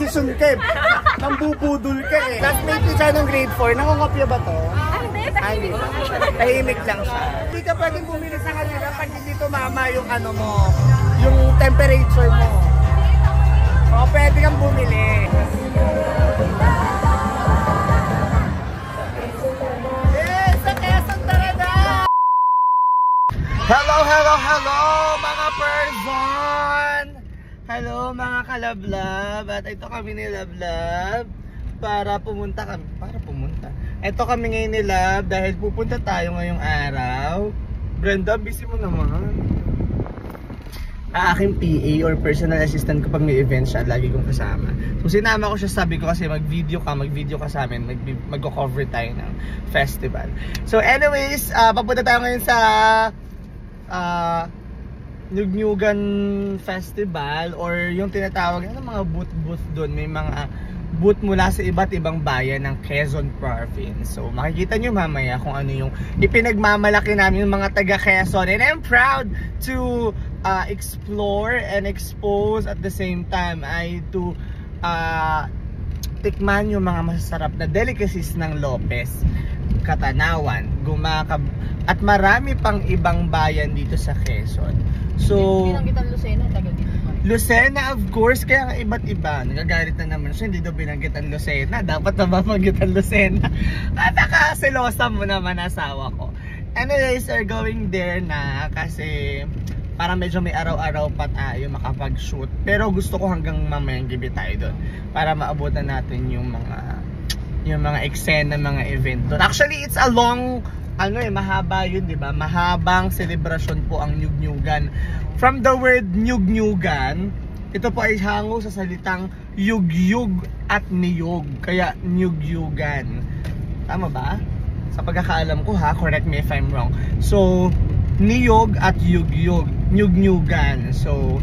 posisyon ka eh. Nambubudol ka eh. Classmate ko siya nung grade 4. Nangungopya ba to? Hindi. Tahimik lang siya. Hindi ka pwedeng bumili sa kanila pag hindi tumama yung ano mo, yung temperature mo. O, pwede kang bumili. Yes! Sa Quezon talaga! Hello mga person! Hello mga kalablab! At ito kami ni Lablab para pumunta. Ito kami ngayon ni Lab dahil pupunta tayo ngayong araw. Brenda, busy mo naman. Aking PA or personal assistant kapag may event siya, lagi kong kasama. So sinama ko siya, sabi ko kasi mag-video ka sa amin, mag-cover tayo ng festival. So anyways, papunta tayo ngayon sa Nyugnyugan Festival or yung tinatawag ng mga booth doon. May mga booth mula sa iba't ibang bayan ng Quezon Province. So makikita nyo mamaya kung ano yung ipinagmamalaki namin yung mga taga Quezon. And I'm proud to explore and expose at the same time ay to tikman yung mga masasarap na delicacies ng Lopez, Katanawan, Gumakab at marami pang ibang bayan dito sa Quezon. So binanggitan Lucena, taga dito. Lucena, of course, kaya nga iba't iba. Nagagalit na naman siya, hindi daw binanggitan Lucena. Dapat na ba maggitan Lucena? At nakasilosa mo naman asawa ko. Anyways, we're going there na kasi para medyo may araw-araw pa tayo makapag-shoot. Pero gusto ko hanggang mamayang gabi tayo doon para maabutan natin yung mga eksena, mga event doon. Actually, it's a long, mahaba yun, di ba? Mahabang celebration po ang Nyugnyugan. From the word Nyugnyugan, ito po ay hango sa salitang yugyug at niyog. Kaya Nyugyugan. Tama ba? Sa pagkakaalam ko ha, correct me if I'm wrong. So, niyog at yugyug, Nyugnyugan. So,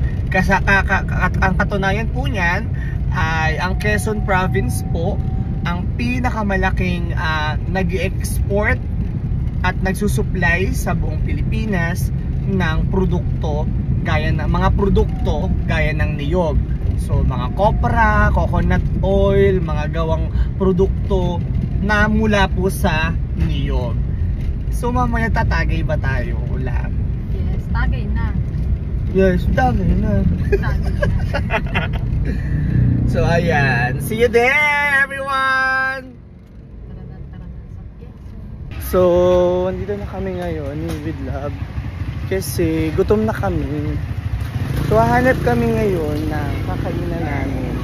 ang katunayan po niyan ay ang Quezon Province po ang pinakamalaking nag-export at nagsusupply sa buong Pilipinas ng produkto gaya ng niyog. So mga kopra, coconut oil, mga gawang produkto na mula po sa niyog. So mamaya tatagay ba tayo? Wala. Yes, tagay na. Yes, tagay na. So ayan, see you there everyone! So, andito na kami ngayon ni Vidlab kasi gutom na kami. So, hahanap kami ngayon ng kakainan namin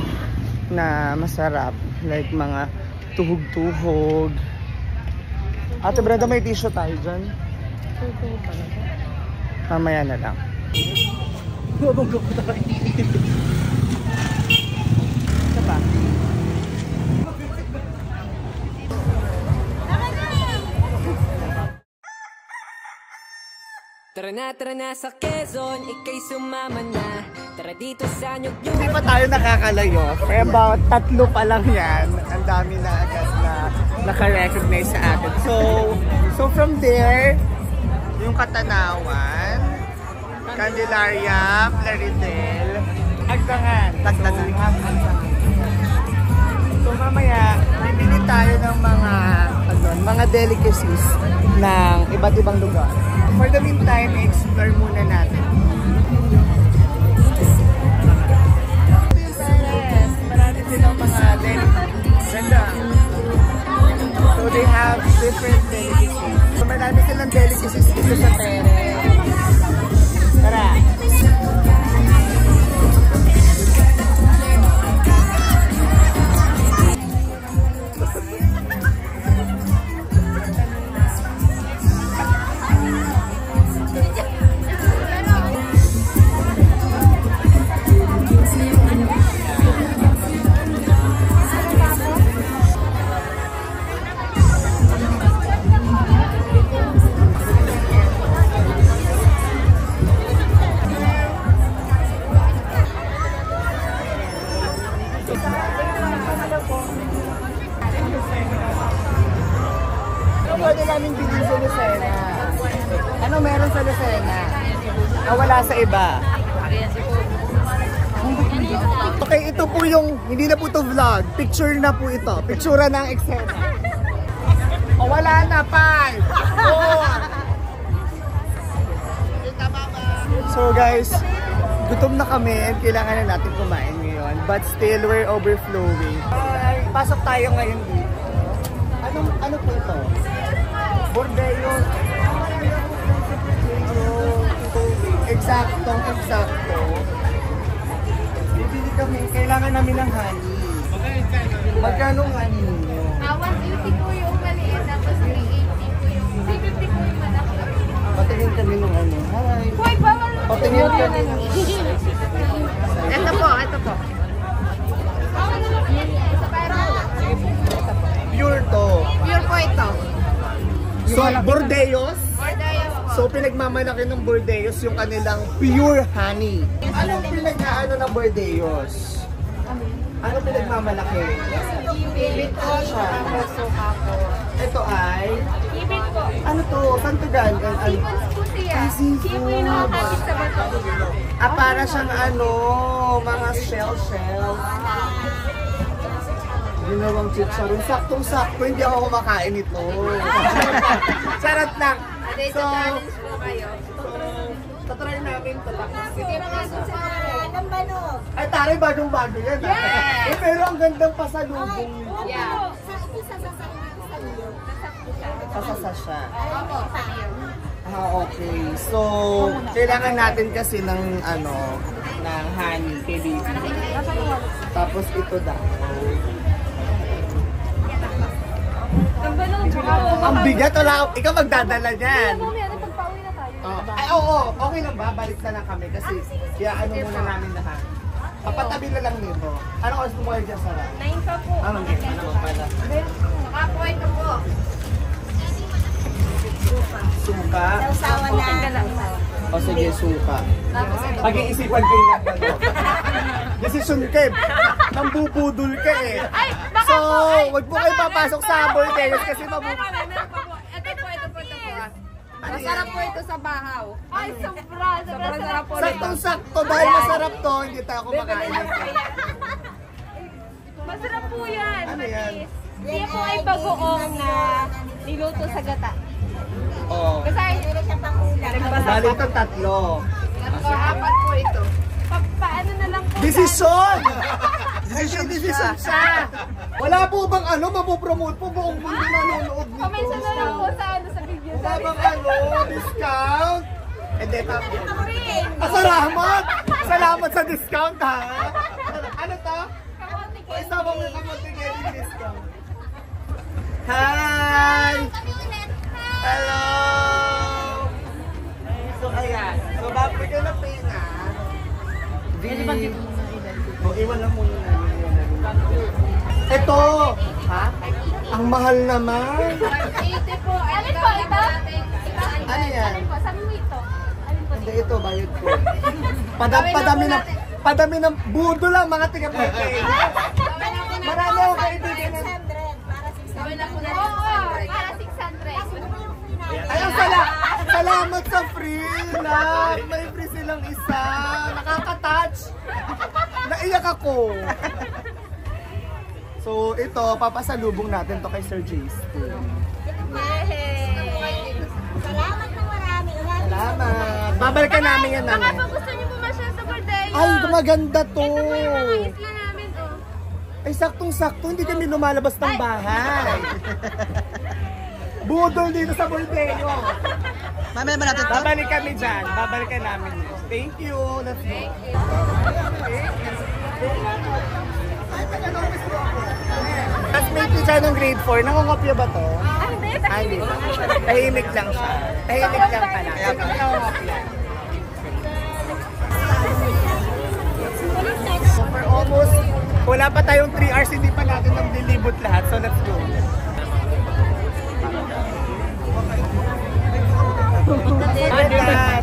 na masarap, like mga tuhog-tuhog. Ate Brenda, may tissue tayo dyan? Tuhog pala. Mamaya na lang. Mabangga ko tayo. Ito ba? Tara na sa Quezon, ikay sumama na. Tara dito sa Nyugnyugan. Hindi pa tayo nakakalayo. For about 3 pa lang yan. Ang dami na agad na naka-recognize sa atin. So from there, yung Katanawan, Candelaria, Plaridel, Agdangan, Tagtagan. So mamaya, bibili tayo ng mga delicacies ng iba't ibang lugar. For the meantime, explore muna natin. Marami silang mga delicacies. So they have different delicacies. So marami silang delicacies dito sa Teres. Tara! Pwede namin bilhin sa Lucena. Ano meron sa Lucena? Na wala sa iba? Okay, ito po yung, hindi na po ito vlog. Picture na po ito. Picture ng eksena. O, wala na, 5, 4. So guys, gutom na kami and kailangan na natin kumain ngayon. But still, we're overflowing. Pasok tayo ngayon dito. Ano po ito? Bordello. Eksakto. Bibili kami, kailangan namin ng honey. Magkano honey ninyo? 180 po yung maliit, tapos 380 po yung 350 po yung malaki. Patingin kami ng ano. Hi. Hoy, bawal! Patingin kami ng... Ito po. Pure to. Pure po ito. So, Bordeos. Bordello po. So, pinagmamalaki ng Bordeos yung kanilang pure honey. Anong pinag-ano ng Bordeos? Ano pinagmamalaki? Ibig po siya. Suka po. Ito ay... Ibig po. Ano to? Saan to galing? Seafoods po siya. Ay, seafood. Siya po yung nakakakit sa bato. Para siyang ano, mga shell. Ginawang chicharon. Saktong-sakto, hindi ako kumakain ito. Charot lang. Ito challenge po kayo. Tatry namin ito. Sige mga suka. Ay, taray, bagong-bago yan. Yes! Pero ang gandang pasalubong. Yeah. Pasasa siya. Opo. Okay. So, kailangan natin kasi ng ng honey, baby. Tapos ito daw. Ang bigat, wala. Ikaw magdadala niyan. Pagpauwi na tayo. Ay, oo. Okay lang ba? Balik na lang kami kasi kaya muna namin lahat. Papatabi na lang nito. Ano oras mo kayo dyan, Sarah? 9 pa po. Ano pala? Ako ito po. Suka? Sausawa na. O sige, suka. Tapos ito. Pag-iisipan ko yung decision ka eh. Nambubudol ka eh. Ay, baka So, po. Ay, wag po kayo papasok sa Bordeos kasi Meron pa po. Ito po. Masarap po ito sa bahaw. Ay, sobra sarap po. Saktong-sakto dahil masarap to, hindi tayo kumakain. Masarap po yan. Ano yan? Siya po ay bagoong na niluto sa gata. Oo. Basta siya pang ulam. Bali ito 3. Apat po ito. Paano na lang po? Desisyon! Desisyon siya! Wala po bang mapopromote po buong mundo nanonood nito? Comment na lang po sa video. Wala bang discount? Hindi, tapos. Free! Salamat! Salamat sa discount ha! Ano to? Kamote O isama mo yung kamote getting discount. Hi! Hello! So ayan, so babalik ka na pina. Iwan lang muna namin. Ito! Ha? Ang mahal naman! 80 po. Alin po ito? Ano yan? Alin po? Sabi mo ito. Alin po Hindi dito? ito, bayad ko. Padami ng budo lang mga tiga-birthday. Marami ako kaibigan na. Gawin na po natin 600. Para 600. Ayun, salamat sa free love. May free silang isa. Nakaka-touch. Naiyak ako. So, ito, papasalubong natin to kay Sir Jace. Salamat na marami. Salamat. Babalikan namin yan Baka namin. po gusto niyo pumasyal sa Bordello. Ay, maganda to. Ito po yung mga isla namin, oh. Ay, saktong-sakto. Hindi kami lumalabas ng bahay. Budol dito sa Bordello. Mamaya ba natin to? Babalik kami dyan. Babalikan namin. Thank you. Let's go. Classmate ni siya nung grade 4. Nangungopya ba to? Hindi, Ay, hindi. Tahimik lang siya. Tahimik lang pala. Kaya pa nangungopya. So for almost, wala pa tayong 3 hours, hindi pa natin nang dilibot lahat. So let's go.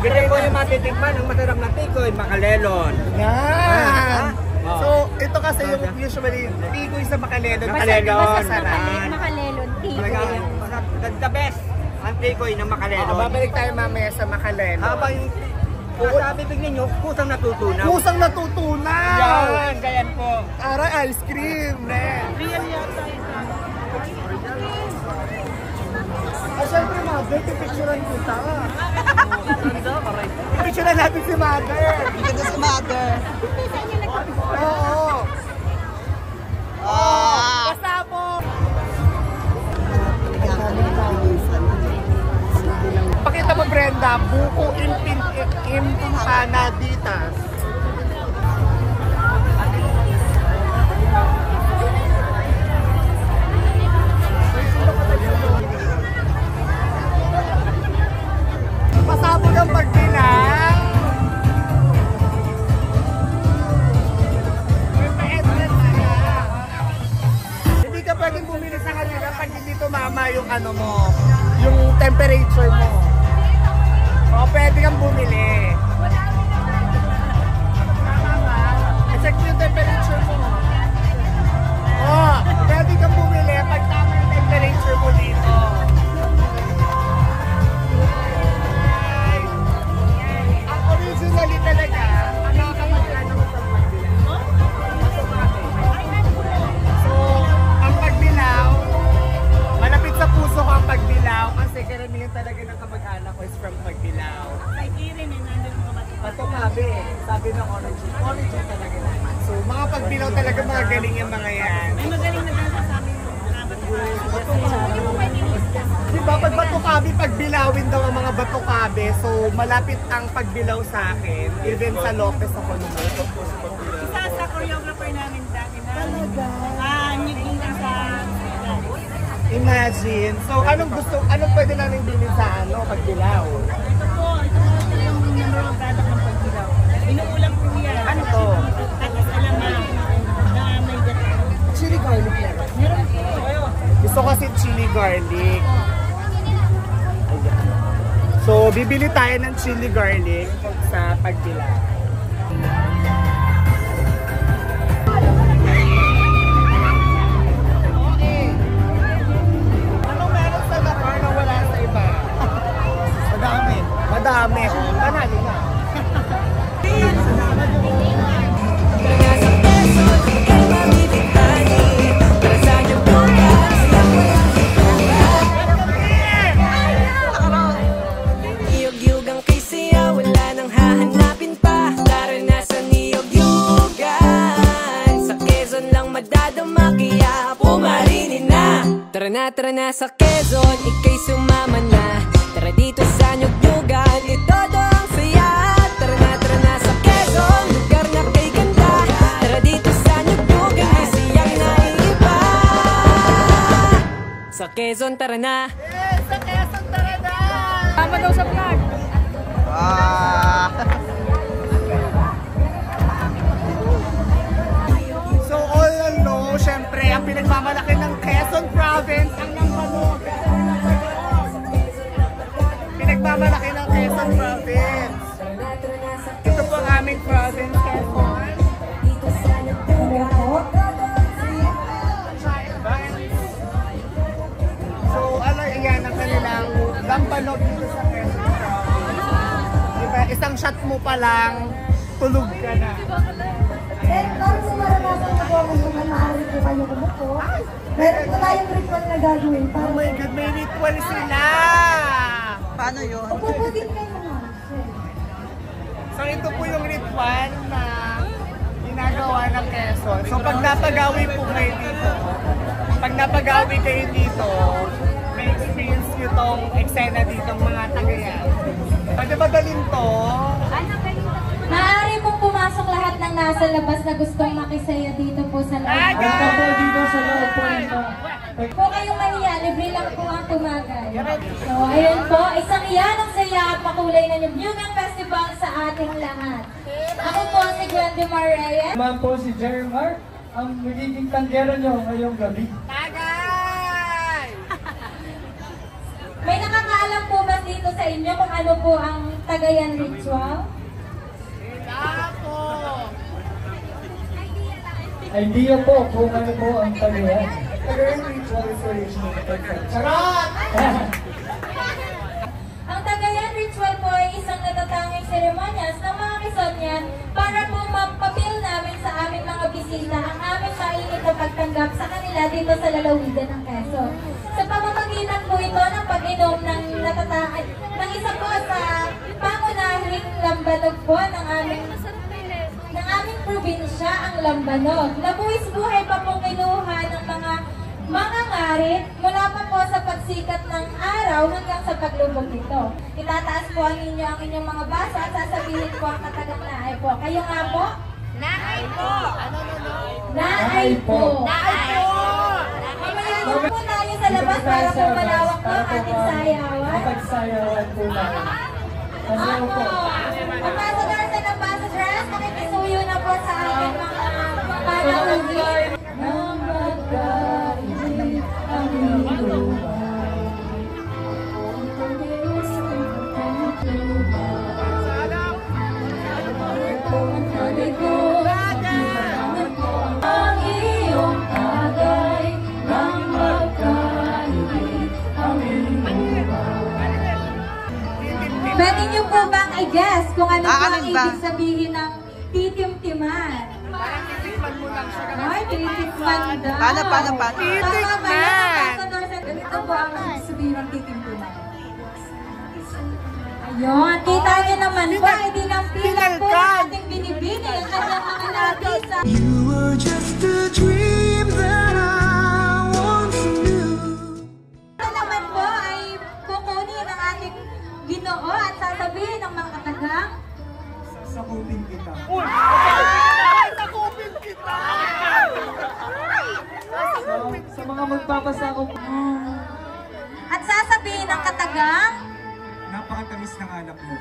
Ganyan po yung matitikman ng masarap na tikoy, makalelon. Yan! So, ito kasi yung usually tikoy sa Makalelon. Makalelon. Masarap. Makalelon, Talagang the best ang tikoy ng makalelon. Babalik tayo mamaya sa Makalelon. Habang yung Sa bibig ninyo, kusang natutunaw. Kusang natutunaw! Yan, ganyan po. Aray, ice cream! Real yata ito. Ah, syempre, mother, pipicturean kita. Pipicturean natin si mother. Ito si mother. Oo. Kasabo. Pakita mo, Brenda, buko empanaditas. Pasabog ang pagbilang. Hindi ka pwedeng bumili sa kanila pag hindi tumama yung ano mo, yung temperature mo. O, pwede kang bumili. I-check yung temperature mo. O, pwede kang bumili pag tama yung temperature mo dito. Ang originally talaga, nakakapagkano mo sa pagbilaw. So, ang pagbilaw, malapit sa puso ko ang pagbilaw kasi karamihan talaga ng kamag-anak ko is from Pagbilao. Ay, Kirin, nandun mga Patukabi, sabi ng origin. Origin talaga naman. So, mga Pagbilao talaga mga galing yung mga yan. Ay, magaling na dansa sa amin. Diba, pag Batukabi, Pagbilawin daw ang mga Batukabi. So, malapit ang Pagbilao sa akin. Even sa Lopez ako naman. Isa sa choreographer namin dati na. Talaga? Yung sa... Imagine. So, anong pwede namin bilhin sa Pagbilao? Ito po yung number one product ng Pagbilao. Inuulam po niya. Ano to? Tatas alamang na may gato. Chili garlic meron. Meron po. Gusto kasi chili garlic. Ayan. So, bibili tayo ng chili garlic sa Pagbilao. Anong meron sa Dakar na wala sa iba? Madami. Madami. Panalo na. Iyog-yugang kay siya, wala nang hahanapin pa. Naranasan iyog-yugan, sa Quezon lang madadama, kaya pumarinin na. Tara na sa Quezon, ika'y sumama na. Tara dito sa Nyug-Nyugan, itodo ang saya. Tara na sa Quezon, lugar na kay ganda. Tara dito sa Nyug-Nyugan, may siyang naiiba. Sa Quezon, tara na. Sa Quezon, tara na! Tama daw sa vlog. So all know, syempre, ang pinagmamalaki ng Quezon Province ang Nambanog. Pinagmamalaki ng Quezon Province. Ito po ang aming province, Quezon. So ano, yan ang kanilang Nambanog dito sa Quezon Province. Diba, isang shot mo pa lang, tulog ka na. Para po maranasan ko po ang mga maaari po kayo kumupo. Meron po tayong ritual na gagawin para Oh my God, may ritual sila! Paano yun? upo po din kayo naman. So ito po yung ritual na ginagawa ng Quezon. So pag napagawi po kayo dito, may experience nyo tong eksena dito ng mga tagayan. Pwede ba dalhin to? Maaari pong pumasok lahat ng nasa labas na gustong makisaya dito po sa loob. Agad! Dito sa loob po nito. Kung kayong mahiya, libre lang po ang tumagay. So ayun po, isang iyan ang saya at makulay na Nyug-Nyugan Festival sa ating lahat. Ako po si Gwendimar Reyes. Naman po si Jermar, ang magiging tanggero nyo ngayong gabi. Tagay! May nakakaalam po ba dito sa inyo kung ano po ang Tagayan Ritual? Ako! Idea po kung ano po ang tagayan. Tagayan ritual is original. Charot! Ang Tagayan Ritual po ay isang natatanging seremonyas ng mga Quezonian para po mapapil namin sa aming mga bisita ang aming mainit na pagtanggap sa kanila dito sa lalawigan ng Quezon. Sa pamamagitan po ito ng pag-inom ng natataan ng isa po sa pangunahing lambanog po ng aming probinsya, ang lambanog. Nabuwis buhay pa pong kinuha ng mga ngarit mula pa po sa pagsikat ng araw hanggang sa paglubog nito. Itataas po ang inyong mga baso at sasabihin po ang katagang naay po. Kayo nga po? Naay po! Naay po! Naay po! Mamayagod po tayo sa labas para po malawak po ang ating sayawan. Pagsayawan po namin. Ano po? Ambassadors and ambassadors, makikisuyo na po sa ating mga panahugin. Nang magkaibig ang lupa, ang iyong tagay nang magkaibig ang lupa. Pwede niyo po bang i-guess kung ano po ang ibig sabihin ng titimtiman? Parang titikman mo lang siya. Ay, titikman daw. Paano? Titikman! Ganito po ang ibig sabihin ng titimtiman. Ayun, kita niyo naman po, hindi lang pila po ang ating binibini ang kanyang mga nabisa. You were just a dream that I once knew. Ito naman po ay kukunin ng ating Ginoo at sasabihin ng mga katagang Sakupin kita. Sakupin kita! Sa mga magpapasakop, at sasabihin ng katagang napakatamis ng alak mo.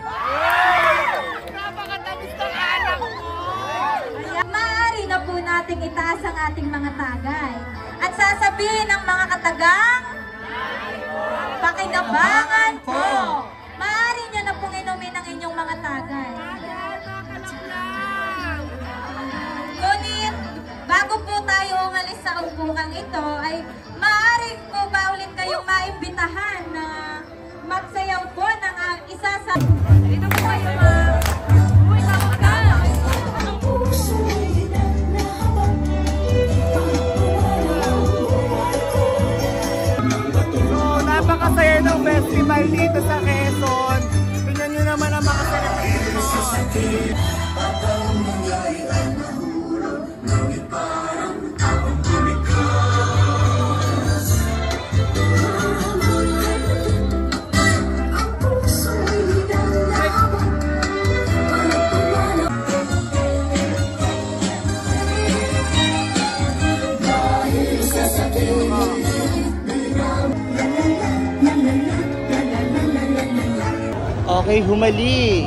Napakatamis ng anak mo! maaari na po nating itaas ang ating mga tagay. At sasabihin ng mga katagang pakinabangan po. Maaari nyo na pong inumin ang inyong mga tagay. Ngunit, bago po tayo umalis sa upukan ito, ay maaari po ba ulit kayong maimbitahan na magsayaw po ng isa sa... Dito po kayo, ma'am. Uy, tawag ka! So, napakasaya ng festival dito sa Quezon. Tingnan nyo naman ang mga celebration. Okay, humali.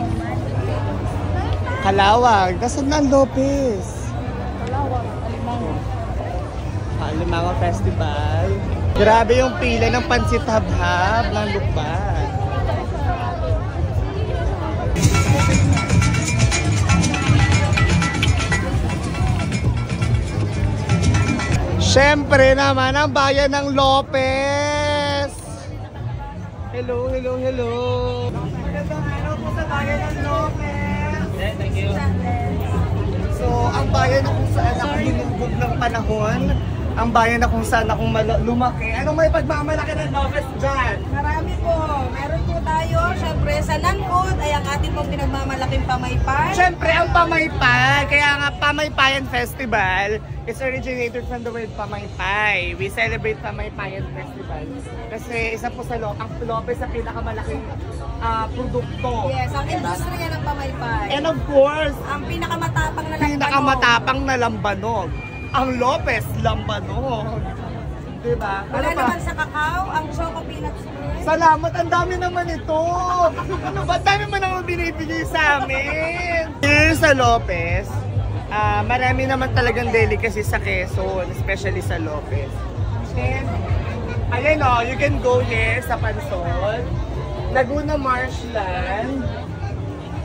Kalawag. Nasaan na ang Lopez? Kalawag, Alimango. Alimango Festival. Grabe yung pila ng pansit habhab ng Lukban. Siyempre naman ang bayan ng Lopez. Hello, hello, hello. Magandang araw po sa bayan ng Lopez. Thank you. So, ang bayan na kung saan ako binugbog ng panahon, ang bayan na kung saan akong lumaki. Anong may pagmamalaki ng Lopez dyan? Marami po. Meron po tayo, syempre sa Langkod ay ang ating pong pinagmamalaking Pamaypay. Siyempre, ang Pamaypay. Kaya nga, Pamaypayan Festival is originated from the word Pamaypay. We celebrate Pamaypayan Festival. Kasi isa po sa ang Lopez sa pinakamalaking produkto. Yes, ang industriya ng Pamaypay. And of course, Ang pinakamatapang na pinakamatapang na lambanog. Ang Lopez Lambanog. Diba? Wala Ano pa? naman sa kakao, ang Choco Peanut Spread. Salamat, ang dami naman ito. Ano ba? Ang dami mo naman binibigay sa amin. Here sa Lopez, marami naman talagang delicacy sa Quezon, especially sa Lopez. And, ayan o, you can go here sa Pansol, Laguna Marshland.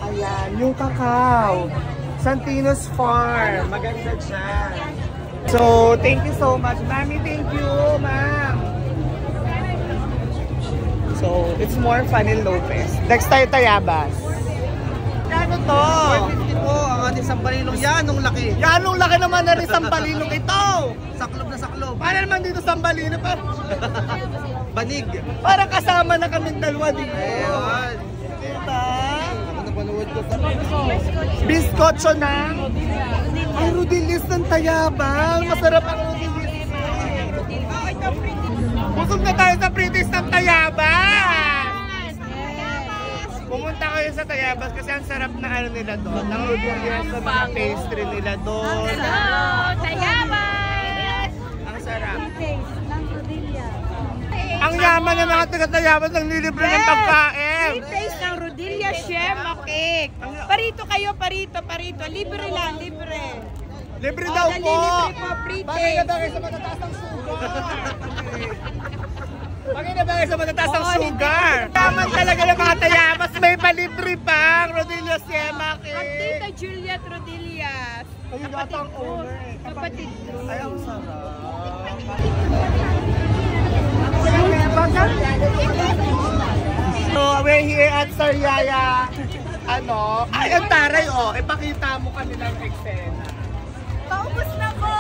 Ayan, yung kakao. Santino's Farm. Maganda siya. So, thank you so much. Mami, thank you, ma'am. So, it's more fun in Lopez. Next tayo Tayabas. Kano to? 450 po ang ating sambalilong. Yan, nung laki. Yan, nung laki naman na rin sambalilong ito. Saklob na saklob. Paano naman dito sambalilong? Banig. Parang kasama na kaming dalawa dito. Ayan. Diba? Ako napanood ko. Biskotso ng ay, Rodelius ng Tayabang. Masarap ang Rodelius. Busog na tayo sa British ng Tayabang. Pumunta kayo sa Tayabas kasi ang sarap na ano nila doon. Ang Rodelius sa mga pastry nila doon. Tayabas! Ang sarap. Ang yaman ng mga taga-Tayabas ang nilibre ng pagkain. Taste ng Rodilla Shema Cake. Parito kayo, parito. Libre lang, libre. Libre daw po. Libre po, free Bagay na taste. bagay sa matataas ng sugar. Bagay na bagay sa matataas ng sugar. Yaman talaga ng mga Tayabas. May palibre pang Rodelius Shema Ang Cake. Tita Juliet Rodillas. Ayun yata ang owner eh. Kapatid ko. Ay, ang sarap. So, we're here at Sariaya. Ano? Ay, ang taray oh. Ipakita mo kanilang eksena. Paubos na ko!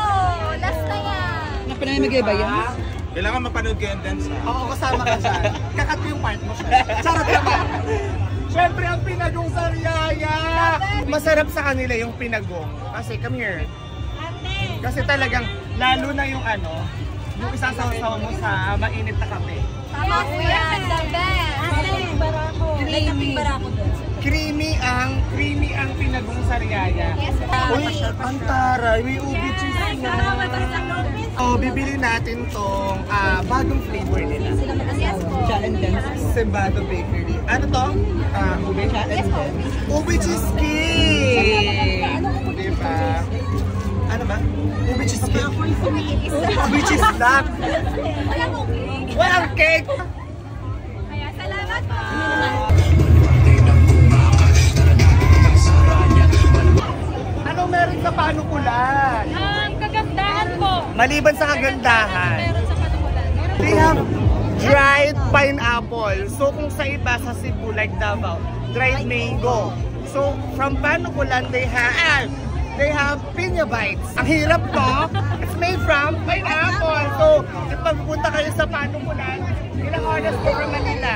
Last na yan! Pinamigay ba yan? Kailangan mapanood kayo yung dance ha? Oo, kasama ka dyan. Kakat yung part mo siya. Charot naman. Siyempre, ang pinagong Sariaya. Masarap sa kanila yung pinagong. Kasi, come here. Kasi talagang, lalo na yung ano, yung isasaw-saw mo sa mainit na kape. Tama po yan! The best! Creamy ang pinagong Sariaya. Uy, ang taray, may ubi cheese na. Oh, bibili natin tong bagong flavor nila. Cebado Bakery. Ano to? Ube? Ube cheesecake! Diba? Ano ba? Ube cheesecake? Ube cheesecake! Walang cake! Kaya salamat po! Ano meron sa panukulan? Ang kagandahan po! Maliban sa kagandahan, Meron sa panukulan. they have dried pineapple. So kung sa iba sa Cebu like Davao, dried mango. So from Panukulan they have piña bites. Ang hirap to. It's made from pineapple. So pag pupunta kayo sa Panukulan, ilang oras po from Manila?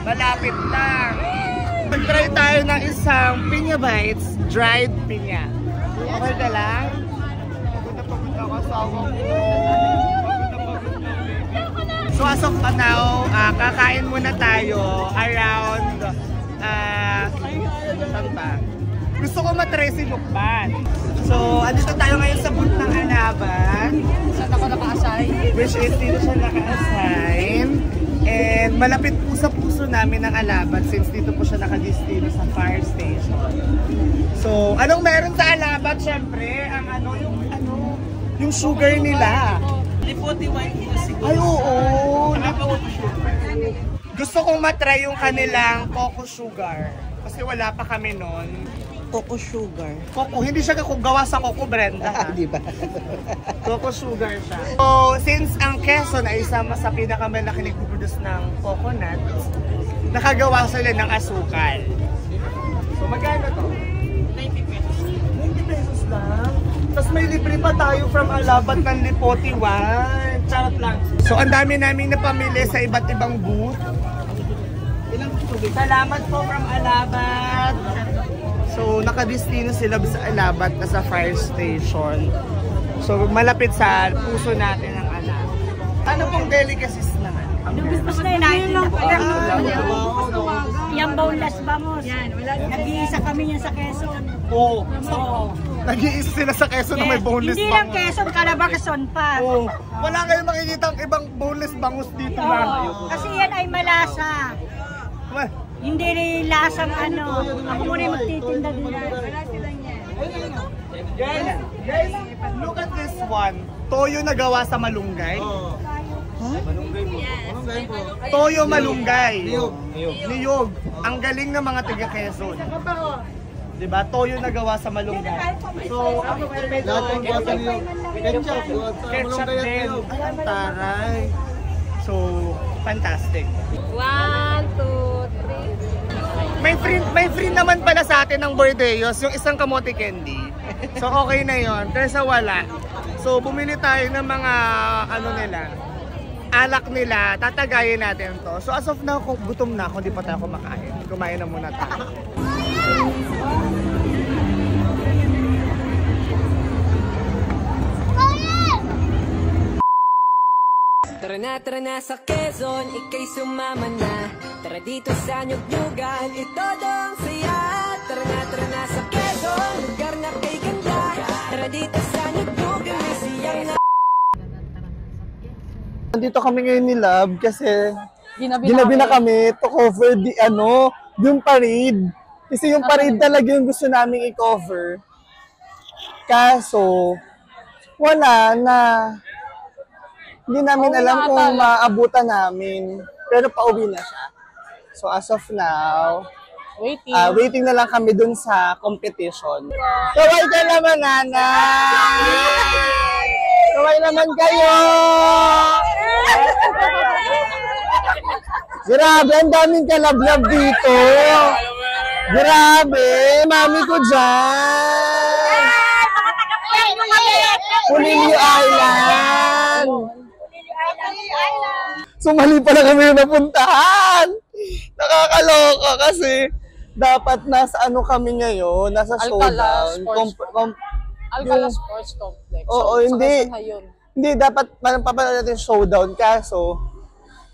Malapit lang. Mag-try tayo ng isang piña bites, dried piña. Okay na lang? Pagod ako asawa ko. So as of now, kakain muna tayo around, saan ba? Gusto ko matry si Lukban. So, andito tayo ngayon sa booth ng Alaban. Saan ako naka-assign? Which is dito siya naka-assign. And malapit po sa puso namin ng Alaban since dito po siya nakadistino sa fire station. So, anong meron sa Alaban? Siyempre, ang yung sugar nila. Lipote white music. Ay, oo. Gusto kong matry yung kanilang coco sugar. Kasi wala pa kami nun. Coco sugar. Coco, hindi siya gawa sa coco, Brenda. Di ba? Coco sugar siya. So, since ang Quezon ay isa sa pinakamalaki nagpuproduce ng coconut, nakagawa sila ng asukal. So, magkano to? 90 pesos. 90 pesos lang? Tapos may libre pa tayo from Alabat ng Lipote wine. Charot lang. So, ang dami namin napamili sa iba't ibang booth. Salamat po from Alabat. So, nakadistino sila sa Alabat na sa fire station. So, malapit sa puso natin ang Alabat. Ano pong delicacies naman? Gusto na yun lang po. Yung boneless bangus. Nag-iisa kami yan sa Quezon. Oo. Nag-iisa sila sa Quezon na may boneless Hindi lang Quezon, Calabarzon pa. Oo. Wala kayong makikita ang ibang boneless bangus dito na. Kasi yan ay malasa. Hindi rin lasang ano. Ako mo rin magtitinda din yan. Guys, look at this one. Toyo na gawa sa malunggay. Toyo malunggay. Niyog. Ang galing ng mga taga Quezon. Diba? Toyo na gawa sa malunggay. So, ano medyo ketchup din. Ay, ang taray. So, fantastic. 1, 2, 3. May free naman pala sa atin ng Bordeos, yung isang kamote candy. So okay na yon. Kaysa wala. So bumili tayo ng mga ano nila, alak nila, tatagayin natin to. So as of now, kung gutom na ako, hindi pa tayo kumakain. Kumain na muna tayo. Tara na sa Quezon, ika'y sumama na. Tara dito sa Nyugnyugan, ito ang saya. Tara na sa Quezon, lugar na kay ganda. Tara dito sa Nyugnyugan, may siyang na. Nandito kami ngayon ni Love kasi ginabi na kami to cover yung parade. Kasi yung parade talaga yung gusto namin i-cover. Kaso, wala na. Hindi namin alam kung maabutan namin. Pero pauwi na siya. So as of now, waiting na lang kami dun sa competition. Kaway ka naman, nanay! Kaway naman kayo! Grabe, ang daming kalablab dito. Grabe, mami ko dyan. Pulilio Island. Sumali pala kami yung napuntahan. Nakakaloka kasi dapat nasa ano kami ngayon, nasa showdown. Alcala Sports Complex. Oo, hindi. Hindi, dapat papala natin showdown kaso.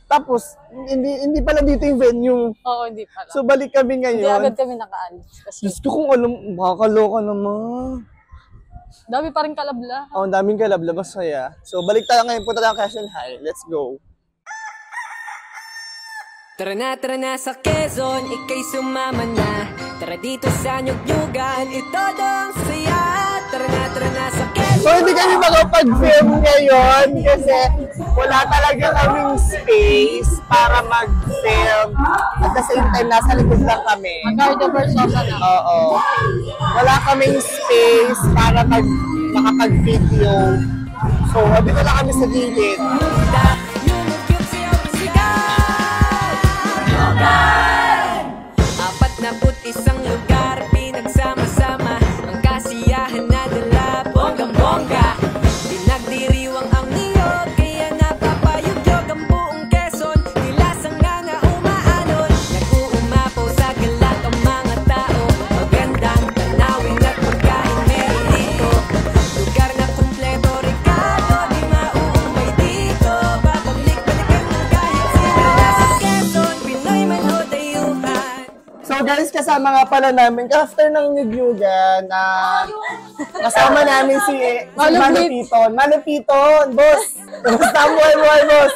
Tapos, hindi pala dito yung venue. Oo, hindi pala. So, balik kami ngayon. Hindi agad kami nakaalis. Gusto kong alam, makakaloka naman. Dami pa rin kalabla. Oo, daming kalabla, masaya. So, balik tayo ngayon, punta tayo Quezon High. Let's go. Tara na sa Quezon, ika'y sumama na. Tara dito sa Nyugnyugan, ito ang saya. Tara na sa Quezon. So, hindi kami makapag-film ngayon kasi wala talaga kaming space para mag-film. At the same time, nasa likod lang kami. Oo. Wala kaming space para makapag-video. So, dito lang kami sa gilid. Apat na isang lugar, pinagsama-sama ang kasiyahan na dala, bonggang-bongga. Pinagdiriwang ang niyog, kaya napapayugyog ang buong Quezon. Nilasang nga umaalon, nag-uumapaw sa galak ang mga tao. Magandang tanawin at pagkain meron dito. Lugar na kumpleto, Ricardo, di mauumay dito. Babalik-balikan ng kahit sino. Nasa Quezon, Pinoy man o dayuhan. So guys, kasama nga pala namin, after ng Nyugnyugan, kasama namin si Malupiton. Malupiton, boss! Kamusta mo, boss?